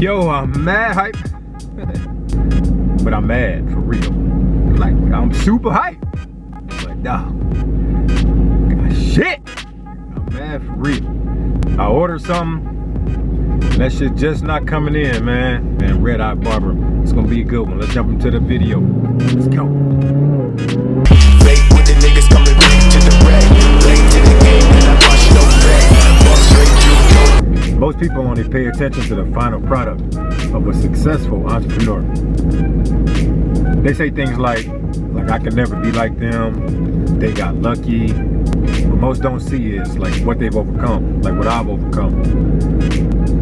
Yo, I'm mad hype. But I'm mad for real. Like, I'm super hype. But nah. Shit. I'm mad for real. I ordered something. And that shit just not coming in, man. Man, Red Eye Barber. It's gonna be a good one. Let's jump into the video. Let's go. Fake with the niggas coming back to the rack. Late to the game and I watch no back. Walk straight through. Most people only pay attention to the final product of a successful entrepreneur. They say things like I can never be like them, they got lucky. What most don't see is like what they've overcome, like what I've overcome.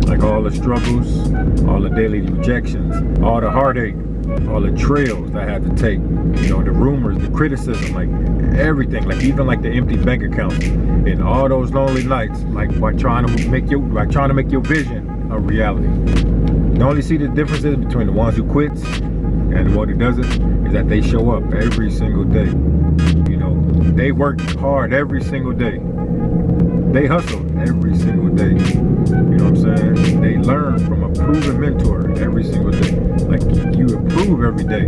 Like all the struggles, all the daily rejections, all the heartache, all the trails I had to take, you know, the rumors, the criticism, like everything, like even like the empty bank accounts and all those lonely nights, like by trying to make your vision a reality. The only see the differences between the ones who quits and the one who doesn't is that they show up every single day. You know, they work hard every single day. They hustle every single day. You know what I'm saying? They learn from a proven mentor every single day. Like, you improve every day.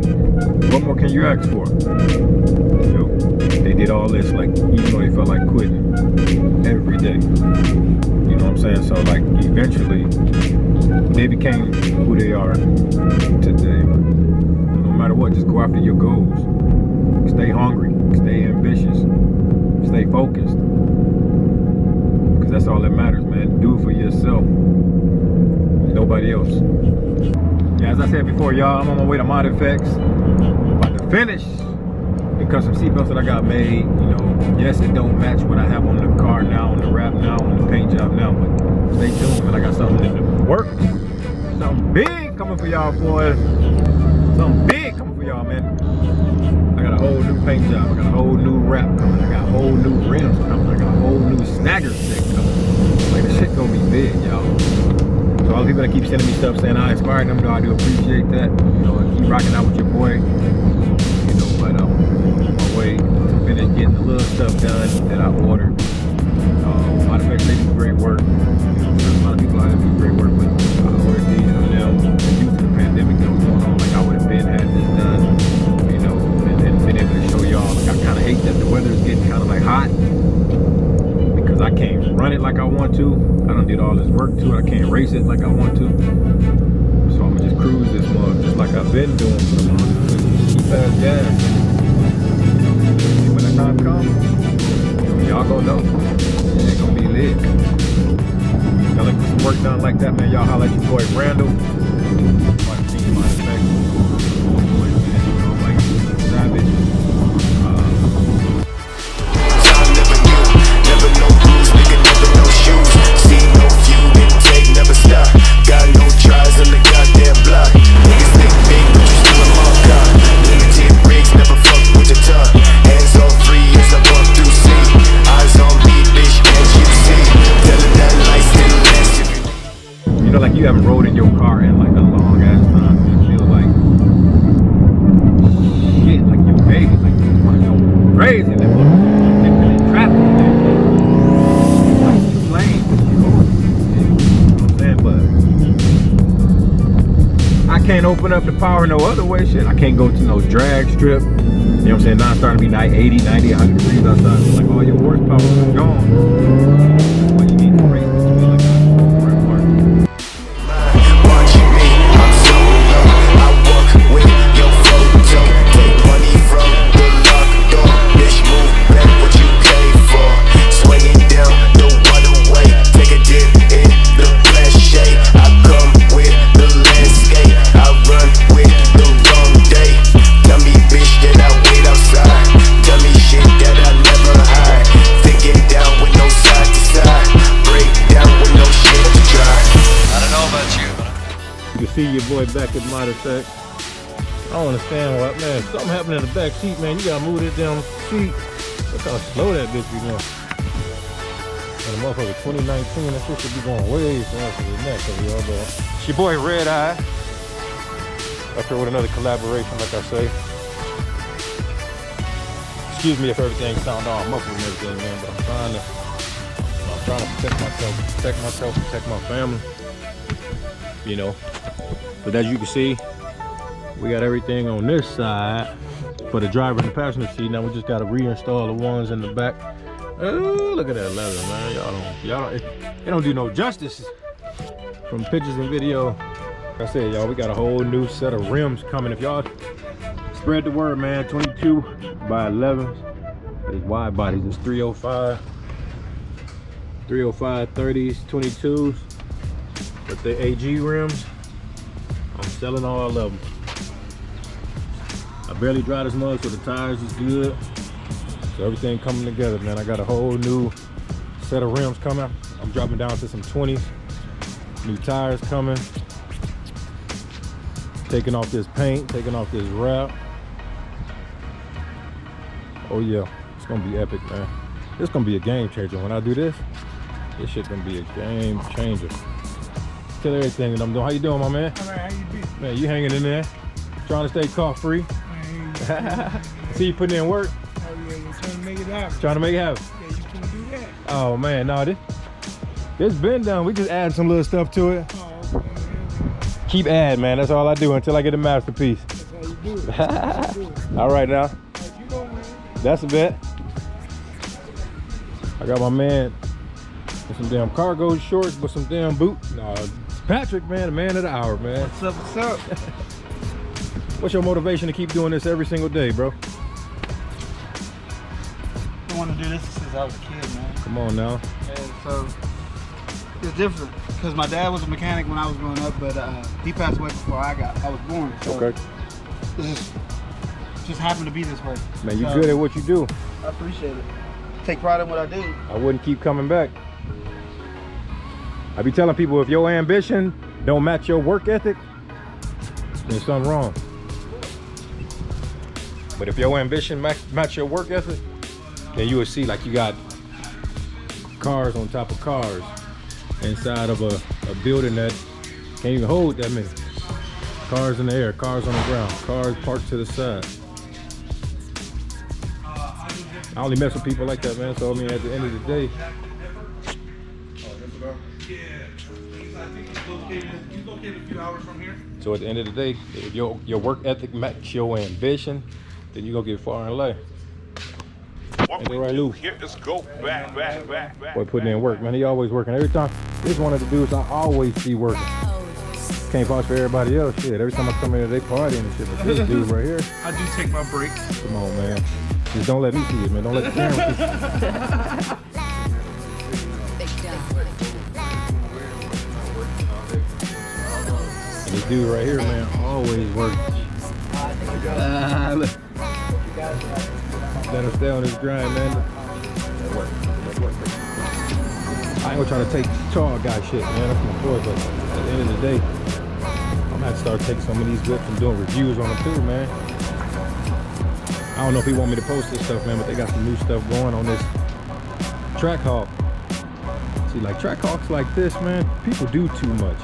What more can you ask for? You know, they did all this, like, even though they felt like quitting every day. You know what I'm saying? So, like, eventually, they became who they are today. No matter what, just go after your goals. Stay hungry. Stay ambitious. Stay focused. That's all that matters, man. Do it for yourself. Nobody else. Yeah, as I said before, y'all, I'm on my way to Mod Effects. About to finish the custom seatbelts that I got made. You know, yes, it don't match what I have on the car now, on the wrap now, on the paint job now, but stay tuned, man. I got something in the work. Something big coming for y'all, boys. Something big coming for y'all, man. I got a whole new paint job. I got a whole new wrap coming. I got a whole new rims coming. I got a whole new snagger stick coming. Like, the shit gonna be big, y'all. So all the people that keep sending me stuff saying I inspired them, though, I do appreciate that. You know, and keep rocking out with your boy. You know, but I'm on my way to finish getting the little stuff done that I ordered. A lot of effects, they do great work. A lot of people out there do great work, but I ordered these from them. Due to the pandemic that was going on, like I would have been had this done. You know, and been able to show y'all. Like, I kind of hate that the weather is getting kind of like hot. Because I can't run it like I want to. I done did all this work to it. I can't race it like I want to. So I'm gonna just cruise this one, just like I've been doing for the month. Just keep fast gas. And when that time comes, y'all gonna know. It's gonna be lit. Y'all like some work done like that, man. Y'all holla at your boy Randall. Like you haven't rode in your car in like a long ass time. You feel like shit, like you're baby, like you just want to go crazy in that traffic. Like 2 lanes, you know what I'm saying? But I can't open up the power no other way, shit. I can't go to no drag strip. You know what I'm saying? Now it's starting to be 80, 90, 100 degrees outside. So like all your horsepower is gone. What you need to race is to be like see your boy back at Mod Effects. I don't understand why, man. Something happened in the back seat, man. You gotta move that damn seat. Look how slow that bitch be going. And the motherfucker 2019, that shit should be going way faster than that, so y'all know. It's your boy Red Eye. Up here with another collaboration, like I say. Excuse me if everything sounds all muffled and everything, man, but I'm trying to protect myself, protect my family. You know, But as you can see, we got everything on this side for the driver and the passenger seat. Now we just got to reinstall the ones in the back. Oh, look at that leather, man. It don't do no justice from pictures and video. Like I said, y'all, we got a whole new set of rims coming. If y'all spread the word, man, 22 by 11. It's wide bodies. It's 305, 30s, 22s. But the AG rims, I'm selling all of them. I barely drive this much, so the tires is good. So everything coming together, man. I got a whole new set of rims coming. I'm dropping down to some 20s. New tires coming. Taking off this paint, taking off this wrap. Oh yeah, it's gonna be epic, man. It's gonna be a game changer. When I do this shit gonna be a game changer. Tell everything that I'm doing. How you doing, my man? All right, how you been? Man, you hanging in there. Trying to stay cough free. See you putting in work. Oh yeah, you're trying to make it happen. Trying to make it happen. Yeah, you can do that. Oh man, no, this been done. We just add some little stuff to it. Oh, okay, man. Keep adding, man. That's all I do until I get a masterpiece. That's how you do it. That's how you do it. All right now. Like, you know, man. That's a bet. I got my man with some damn cargo shorts with some damn boots. No, Patrick, man, the man of the hour, man. What's up, what's up? What's your motivation to keep doing this every single day, bro? I want to do this since I was a kid, man. Come on now. And so, it's different. Because my dad was a mechanic when I was growing up, but he passed away before I was born. So Okay. It's just happened to be this way. Man, you good at what you do. I appreciate it. Take pride in what I do. I wouldn't keep coming back. I be telling people, if your ambition don't match your work ethic, there's something wrong. But if your ambition match your work ethic, then you will see like you got cars on top of cars inside of a building that can't even hold that many. Cars in the air, cars on the ground, cars parked to the side. I only mess with people like that, man. So I mean, at the end of the day, He's located a few hours from here. so at the end of the day, if your work ethic match your ambition, then you gonna get far in life. What we right, do Lou? here is go back. Boy, putting in work, man. He always working. Every time, this one of the dudes I always see working. Can't vouch for everybody else. Shit, every time I come in, they partying and shit. But this dude right here, I do take my breaks. come on, man. Just don't let me see it, man. Don't let the camera see it. This dude right here, man, always working. Let him stay on his grind, man. I ain't gonna try to take tall guy shit, man. That's my boy, but at the end of the day, I'm gonna have to start taking some of these clips and doing reviews on them too, man. I don't know if he want me to post this stuff, man, but they got some new stuff going on this track hawk. See, like track hawks like this, man, people do too much.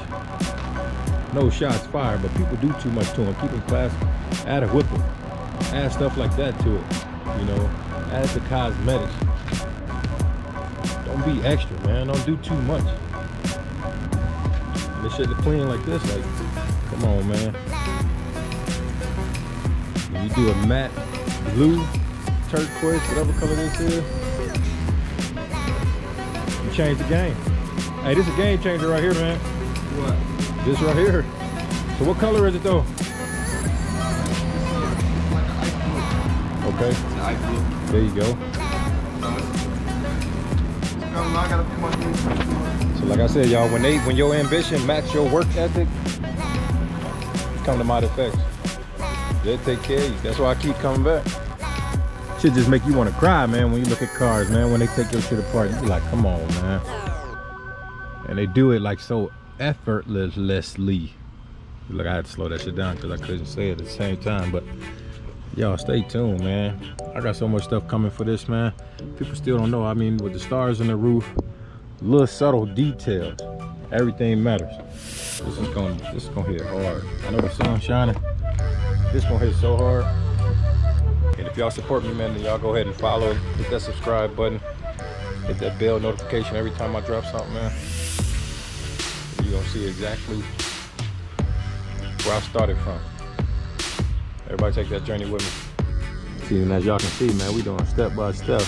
No shots fired, but people do too much to them. Keep them class, add a whipper, add stuff like that to it. You know, add the cosmetics. Don't be extra, man. Don't do too much. And this shit look clean like this, like, come on, man. When you do a matte blue, turquoise, whatever color this is, you change the game. Hey, this is a game changer right here, man. What? This right here. So what color is it though? Okay. There you go. So like I said, y'all, when your ambition match your work ethic, come to Mod Effects. They'll take care of you. That's why I keep coming back. Shit just make you want to cry, man, when you look at cars, man. When they take your shit apart, you be like, come on, man. And they do it like so effortlessly. Look, I had to slow that shit down because I couldn't say it at the same time. But y'all, stay tuned, man. I got so much stuff coming for this, man. People still don't know. I mean, with the stars on the roof, little subtle details, everything matters. This is gonna hit hard. I know the sun's shining. This gonna hit so hard. And if y'all support me, man, then y'all go ahead and follow, hit that subscribe button, hit that bell notification every time I drop something, man. You're gonna see exactly where I started from. Everybody take that journey with me. See, and as y'all can see, man, we doing step by step.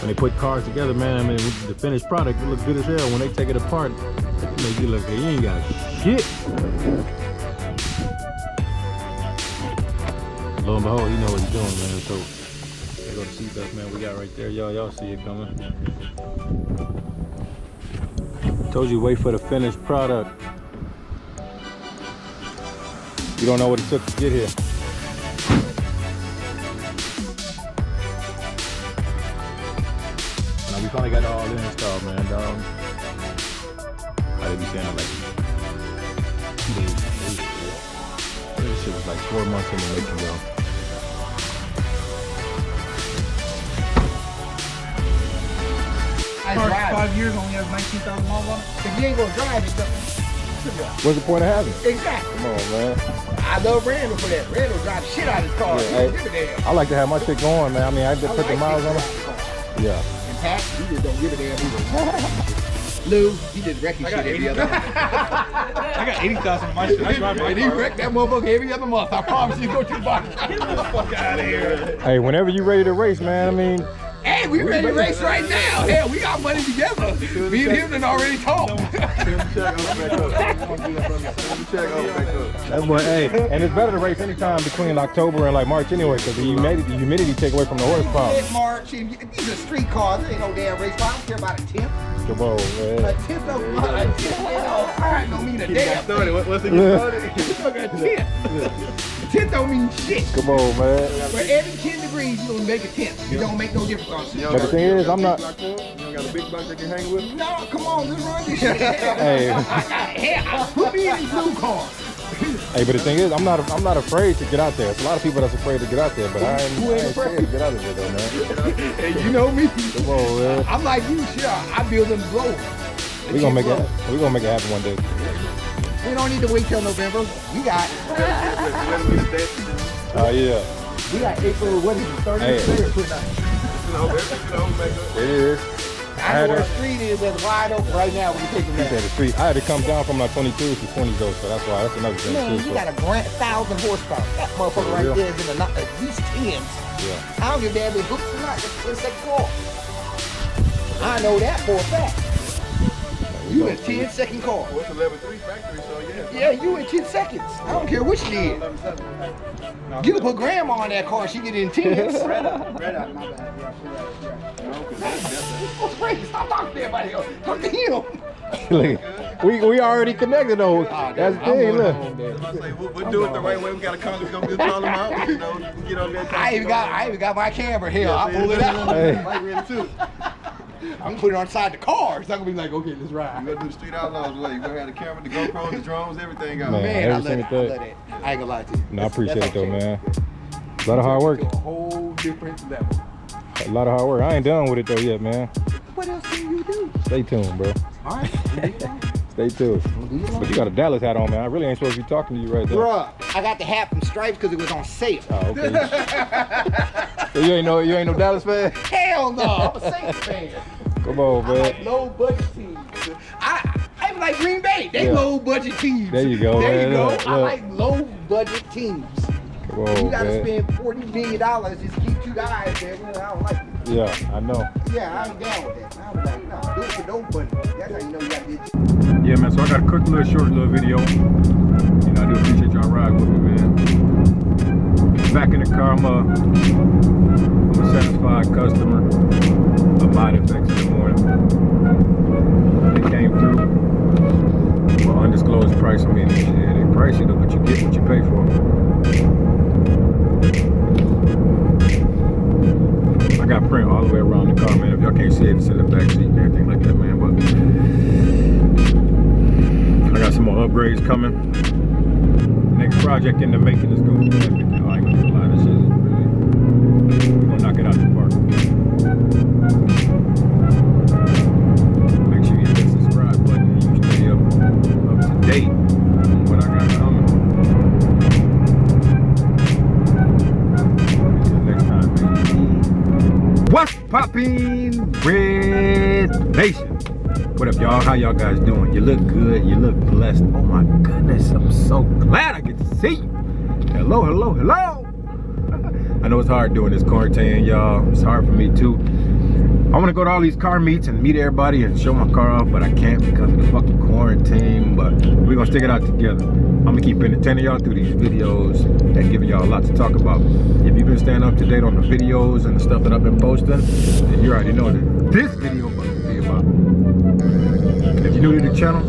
When they put cars together, man, I mean, the finished product, it look good as hell. When they take it apart, it make you look like you ain't got shit. Lo and behold, you know what he's doing, man. So, there go the seatbelt, man. We got right there. Y'all see it coming. Told you, wait for the finished product. You don't know what it took to get here. Now, we finally got it all installed, man. I didn't be saying it like 2 days. This shit was like 4 months in the making, yo. I drive. 5 years only has 19,000 miles on it. If you ain't gonna drive, it doesn't. What's the point of having it? Exactly. Come on, man. I love Randall for that. Randall drives shit out of his car. Yeah, He don't give a damn. I like to have my shit going, man. I mean, I just put the miles on it. Yeah. And Pat, he just don't give a damn either. Lou, he just wrecking shit every other month. I got 80,000 in my shit. I drive my And he wrecked that motherfucker every other month. I promise you, go to the bottom. Get the fuck out of here. Hey, whenever you ready to race, man, I mean, Hey, we ready to race right now. Hell, we got money together. Me and him done already talked. that's what, hey, and it's better to race anytime between October and like March anyway, because the humidity take away from the horsepower. March, and these are street cars. There ain't no damn race car. I don't care about a 10th. Come on, man. A 10th of a 10th don't mean a damn thing. What's it you started? A 10th. A 10th don't mean shit. Come on, man. For every 10 degrees, you gonna make a 10th. It don't make no difference. But the thing is, I'm not. You don't got a big box that can hang with? No, come on, let's run this shit. Hey. Hell, put me in these blue cars. Hey, but the thing is, I'm not afraid to get out there. There's a lot of people that's afraid to get out there, but I ain't scared to get out of there, though, man. Hey, you know me. Come on, man. I'm like you, sure. I build them blow. We gonna make it happen one day. We don't need to wait till November. We got. Yeah. We got April. What is it? 30th? Hey. It is. I know where the street is that's wide open right now. We can take it He said there. the street. I had to come down from like 22s to 20s though, so that's why. That's another thing Man, too. you So, got a 1,000 horsepower. That motherfucker right real? there is in the, at least 10s. yeah. I don't give a damn if it hooks or not. It's a second car. I know that for a fact. You in 10-second car. What's 11.3 factory, so yeah. Yeah, you in 10 seconds. I don't care what you did. You can put grandma on that car, she get in 10s. Stop talking to everybody else. Talk to him. Look, we already connected though. That's the thing. Look. We'll do it the right way. We got a Congress gonna call them out. You know, you can get on there. I even got my camera here. I'll pull it out. Hey. I'm putting it on side the car. It's not gonna be like, okay, let's ride. You gotta do the Street Outlaws way. You gonna have the camera, the GoPros, the drones, everything out. Man. Man, I every love it. I single love it. I ain't gonna lie to you. No, I appreciate it though, That's man. A lot of hard work. To a whole different level. A lot of hard work. I ain't done with it though yet, man. What else can you do? Stay tuned, bro. All right. Stay tuned. But you got a Dallas hat on, man. I really ain't supposed to be talking to you right there. Bruh, I got the hat from Stripes because it was on sale. Oh, okay. So you ain't no Dallas fan? Hell no, I'm a Saints fan. Come on, I man. like low budget teams. I like Green Bay. They Yeah. low budget teams. There you go, There man. you go. Look, I look. like low budget teams. Come on, You gotta man. spend $40 million just to keep 2 guys there. Well, I don't like it. Yeah, I know. Yeah, I ain't down with that. I was like, no, do it for no budget. That's how you know you got this. Yeah, man. So I got a quick short video. You know, I do appreciate y'all riding with me, man. Back in the car, I'm a satisfied customer of Mind Effects in the morning. They came through for undisclosed price. I mean, they price it, but you get what you pay for. I got print all the way around the car, man. If y'all can't see it, it's in the back seat and everything like that, man. But I got some more upgrades coming. Next project in the making is gonna be epic. I ain't gonna lie, this shit is really, we're gonna knock it out the park. Make sure you hit that subscribe button and you stay up to date on what I got coming. Until next time, baby. What's poppin', Red Nation? What up, y'all? How y'all guys doing? You look good. You look blessed. Oh my goodness, I'm so glad I get to see you. Hello, hello, hello. I know it's hard doing this quarantine, y'all. It's hard for me too. I want to go to all these car meets and meet everybody and show my car off, but I can't because of the fucking quarantine. But we're gonna stick it out together. I'm gonna keep entertaining y'all through these videos and giving y'all a lot to talk about. If you've been staying up to date on the videos and the stuff that I've been posting, then you already know that this video about to be about. If you're new to the channel,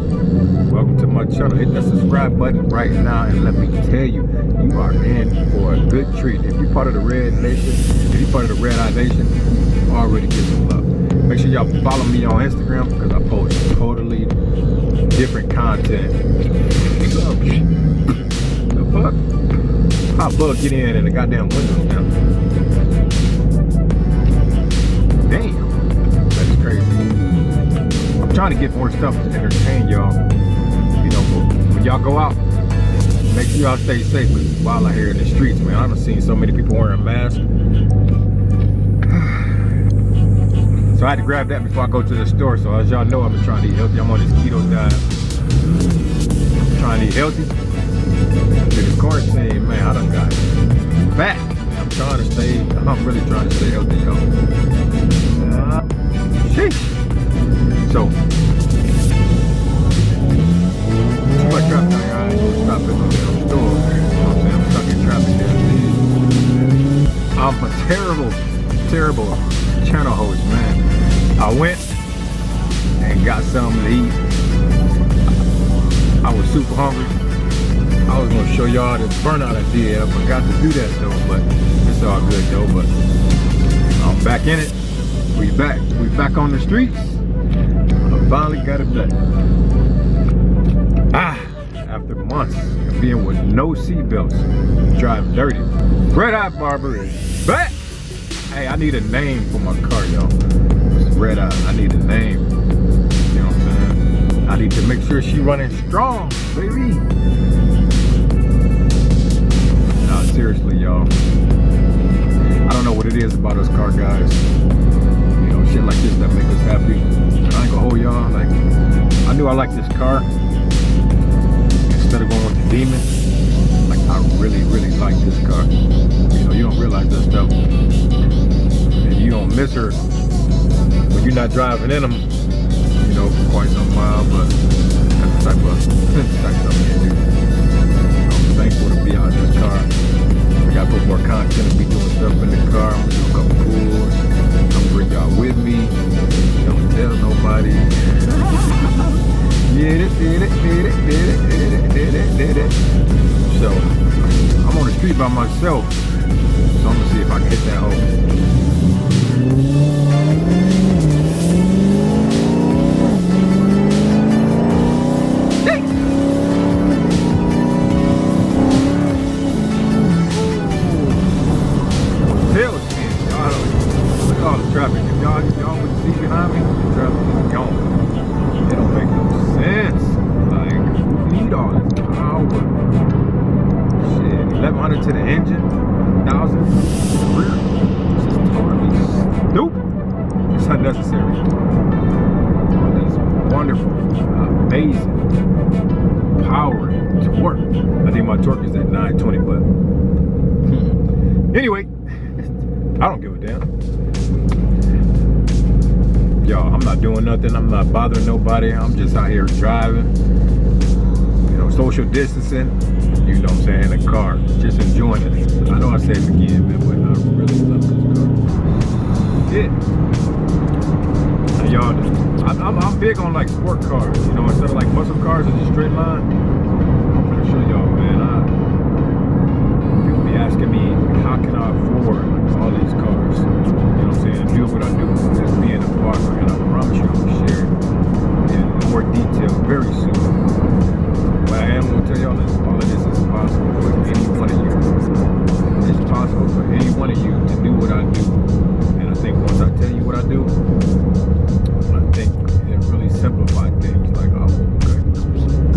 welcome to my channel. Hit that subscribe button right now and let me tell you, you are in for a good treat. If you're part of the Red Nation, if you're part of the Red Eye Nation, you already get some love. Make sure y'all follow me on Instagram because I post totally different content. What's up? The fuck? How bug get in and the goddamn windows down? Damn, that's crazy. I'm trying to get more stuff to entertain y'all. You know, when y'all go out, make sure y'all stay safe. Cause it's wild out here in the streets, man. I've seen so many people wearing masks. So I had to grab that before I go to the store. So as y'all know, I've been trying to eat healthy. I'm on this keto diet. I'm trying to eat healthy. After this quarantine, man, I done got fat. I'm really trying to stay healthy, y'all. Sheesh. So, too much traffic out here. I ain't gonna stop at no damn store. You know what I'm saying? I'm stuck in traffic there. I'm a terrible channel host, man. I went and got something to eat. I was super hungry. I was gonna show y'all the burnout I did. I forgot to do that though, but it's all good though. But I'm back in it. We back on the streets. I finally got it back. After months of being with no seatbelts, driving dirty. Red Eye Barber is back. Hey, I need a name for my car, y'all. It's Red Eye. I need a name. You know what I'm saying? I need to make sure she running strong, baby. Nah, seriously, y'all. I don't know what it is about us car guys. You know, shit like this that make us happy. And I ain't gonna hold y'all. Like, I knew I liked this car. Instead of going with the Demon, like I really like this car. You know, you don't realize that stuff. And you don't miss her when you're not driving in them, you know, for quite some while, but that's the type of stuff you do. I'm thankful to be out in this car. I gotta put more content and be doing stuff in the car. I'm gonna do a couple pulls. I'm gonna bring y'all with me. Don't tell nobody. Did it. So, I'm on the street by myself. So I'm gonna see if I can hit that hole. Tailspin, y'all. Look at all the traffic. If y'all would see behind me, the traffic is gone. It don't make no sense. Like, we need all this power. Shit, 1100 to the engine, 1,000 to the rear. This is totally stupid. It's unnecessary. It's wonderful, amazing, power, torque. I think my torque is at 920, but anyway, I don't give a damn. Y'all, I'm not doing nothing. I'm not bothering nobody. I'm just out here driving. You know, social distancing. You know what I'm saying? In the car. Just enjoying it. I know I say it again, man, but I really love this car. Yeah. Now, y'all, I'm big on like sport cars. You know, instead of like muscle cars in a straight line. I'm gonna show y'all, man. People be asking me, how can I afford like, all these cars? You know what I'm saying? Do what I do. Just being a partner, and I promise you I'm gonna share in more detail very soon. But I am gonna tell y'all that all of this is possible for any one of you. It's possible for any one of you to do what I do. And I think once I tell you what I do, I think it really simplifies things. Like, oh, okay,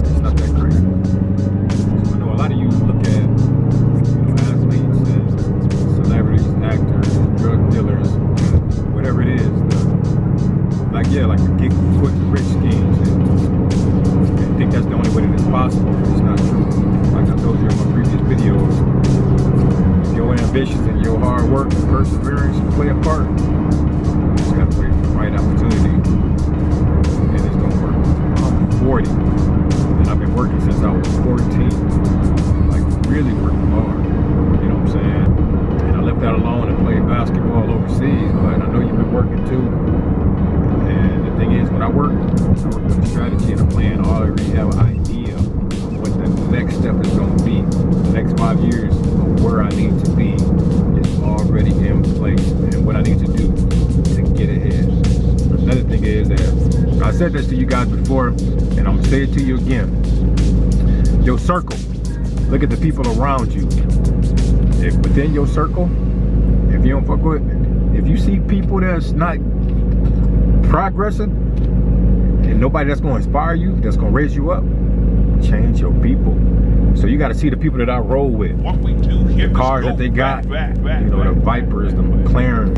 it's not that crazy. So I know a lot of you look at, you know, athletes and celebrities, actors, drug dealers, whatever it is. Like, yeah, like the get quick rich scheme. impossible. It's not true. Like I told you in my previous videos, if your ambitions and your hard work and perseverance play a part, you just gotta wait for the right opportunity, and it's gonna work. I'm 40, and I've been working since I was 14. Like really working hard. You know what I'm saying? And I left that alone and played basketball overseas, but I know you've been working too. And the thing is, when I work with a strategy and a plan. I already have an idea of what the next step is going to be. The next 5 years of where I need to be is already in place, and what I need to do to get ahead. Another thing is that I said this to you guys before, and I'm going to say it to you again. Your circle. Look at the people around you. If within your circle, if you don't fuck with, if you see people that's not progressing and nobody that's going to inspire you, that's going to raise you up, change your people. So you got to see the people that I roll with, the cars that they got, you know, the Vipers, the McLarens,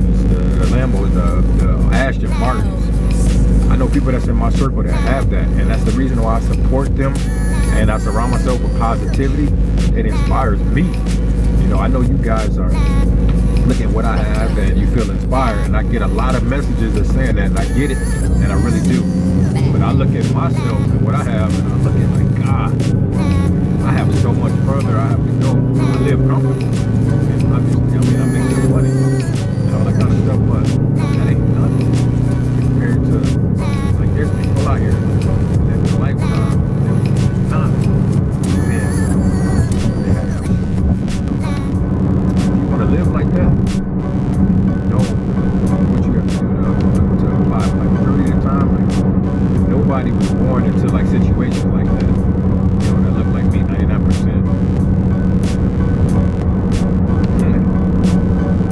the Lambos, the Aston Martins. I know people that's in my circle that have that, and that's the reason why I support them, and I surround myself with positivity. It inspires me. You know, I know you guys are looking at what I have and you feel inspired, and I get a lot of messages that saying that, and I get it, and I really do. But I look at myself and what I have, and I look at like, God, I have so much further I have to go. I live comfortable, and obviously, I mean, I make good money and all that kind of stuff, but that ain't nothing compared to, like, there's people out here that the lifestyle that was not man, they have. You want to live like that? No, what you have to do to apply. Like, early in time, like, nobody was born into like situations like that. You know, that look like me, 99%.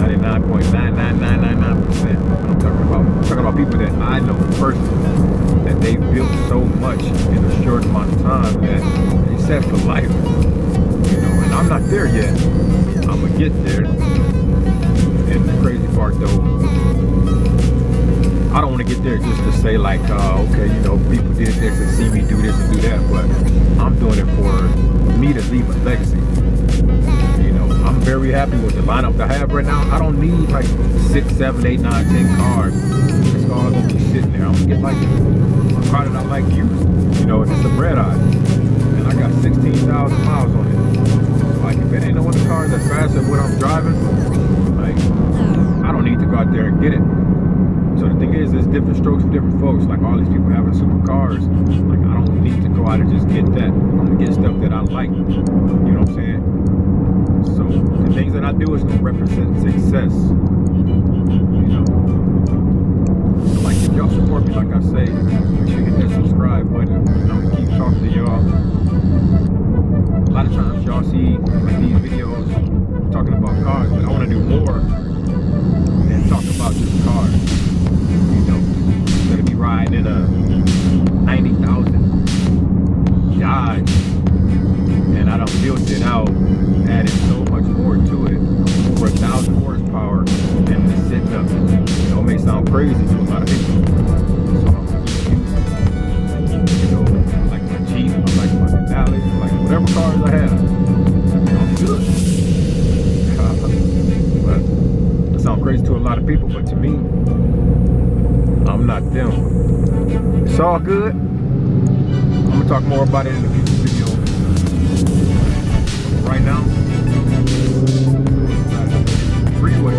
99.99999%. I'm talking about people that I know personally, that they built so much in a short amount of time that they set for life. You know, and I'm not there yet. I'm gonna get there. And the crazy part though, I don't want to get there just to say like, okay, you know, people did this and see me do this and do that, but I'm doing it for me to leave a legacy. You know, I'm very happy with the lineup I have right now. I don't need like 6, 7, 8, 9, 10 cars. It's all gonna be sitting there. I'm gonna get like a car that I like you. You know, it's a red eye, and I got 16,000 miles on it. Like, if it ain't no other car that's faster than what I'm driving, like, I don't need to go out there and get it. So the thing is, there's different strokes for different folks. Like all these people having supercars, like I don't need to go out and just get that. I'm gonna get stuff that I like. You know what I'm saying? So the things that I do is gonna represent success. You know. So like if y'all support me, like I say, make sure you hit that subscribe button. I'm gonna keep talking to y'all. A lot of times y'all see like these videos talking about cars, but I want to do more than talk about just cars. You know, instead of me riding in a 90,000 Dodge, and I done built it out, added so much more to it, over 1,000 horsepower, and it's sitting up. You know, it may sound crazy to a lot of people. So I'm gonna keep using, you know, like my Jeep, like my Denali, like whatever cars I have, I'm good. But it sounds crazy to a lot of people, but to me, I'm not them. It's all good. I'm gonna talk more about it in the future video. But right now, freeway.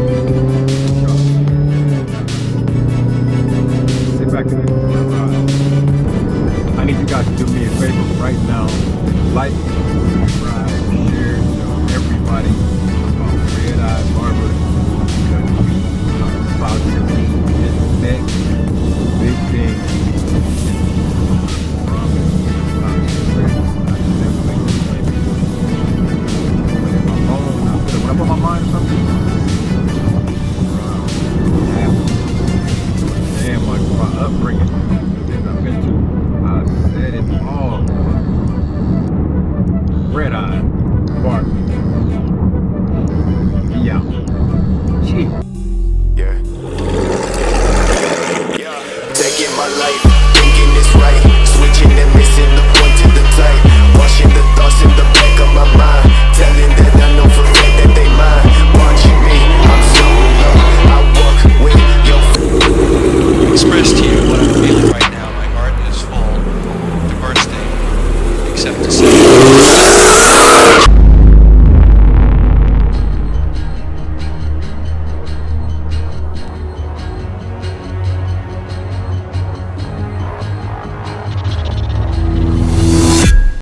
Sit back and ride. I need you guys to do me a favor right now. Like, subscribe, share, everybody. Red Eye Barber, because we are about to reach this next big thing. When I put my mind to something, damn, my upbringing, things I've been to, I said it all. Red Eye Barber. Yeah. Gee. Yeah. Yeah. Taking my life, thinking it's right. Switching and missing the point to the tight. Washing the thoughts in the back of my mind, telling that I know